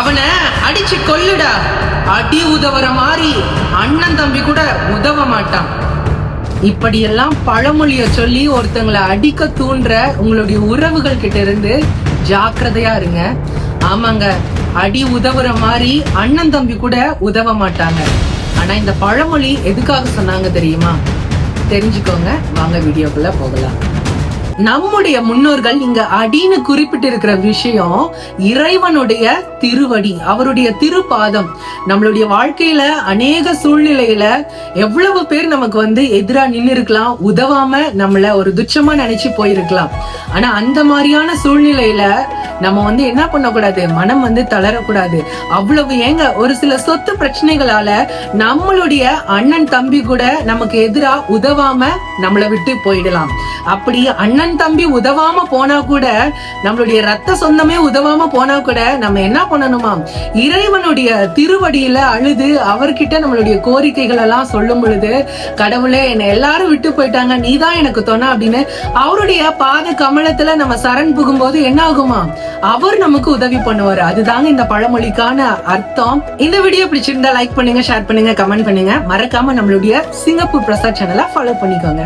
அவனை அடிச்சு கொல்லுடா. அடி உதவுற மாதிரி அண்ணன் தம்பி கூட உதவ மாட்டான். இப்படியெல்லாம் பழமொழிய சொல்லி ஒருத்தங்களை அடிக்க தூண்டுற உங்களுடைய உறவுகள் கிட்ட இருந்து ஜாக்கிரதையா இருங்க. ஆமாங்க, அடி உதவுற மாதிரி அண்ணன் தம்பி கூட உதவ மாட்டாங்க. ஆனா இந்த பழமொழி எதுக்காக சொன்னாங்க தெரியுமா? தெரிஞ்சுக்கோங்க, வாங்க வீடியோக்குள்ள போகலாம். நம்முடைய முன்னோர்கள் இங்க அடின்னு குறிப்பிட்டு இருக்கிற விஷயம் இறைவனுடைய திருவடி, அவருடைய திருப்பாதம். நம்மளுடைய வாழ்க்கையில அநேக சூழ்நிலையில எவ்வளவு பேர் நமக்கு எதிரா நின்று இருக்கலாம், உதவாம நம்மள ஒரு துச்சமா நினைச்சு போயிருக்கலாம். ஆனா அந்த மாதிரியான சூழ்நிலையில நம்ம என்ன பண்ணக்கூடாது, மனம் தளரக்கூடாது. அவ்வளவு ஏங்க, ஒரு சில சொத்து பிரச்சனைகளால நம்மளுடைய அண்ணன் தம்பி கூட நமக்கு எதிரா உதவாம நம்மளை விட்டு போயிடலாம். அப்படி அண்ணன் தம்பி உதவாம போனா கூட, நம்மளுடைய ரத்த சொந்தமே உதவாம போனா கூட நம்ம என்ன பண்ணணுமா, இறைவனுடைய திருவடியில அழுது அவர்கிட்ட நம்மளுடைய கோரிக்கைகள் எல்லாம் சொல்லும் பொழுது, கடவுளே என்னை எல்லாரும் விட்டு போயிட்டாங்க, நீதான் எனக்கு துணை அப்படின்னு அவருடைய பாத கமலத்துல நம்ம சரண் புகும்போது என்ன ஆகுமா, அவர் நமக்கு உதவி பண்ணுவாரு. அதுதாங்க இந்த பழமொழிக்கான அர்த்தம். இந்த வீடியோ பிடிச்சிருந்தா லைக் பண்ணுங்க, ஷேர் பண்ணுங்க, கமெண்ட் பண்ணுங்க. மறக்காம நம்மளுடைய சிங்கப்பூர் பிரசாத் சேனலை ஃபாலோ பண்ணிக்கோங்க.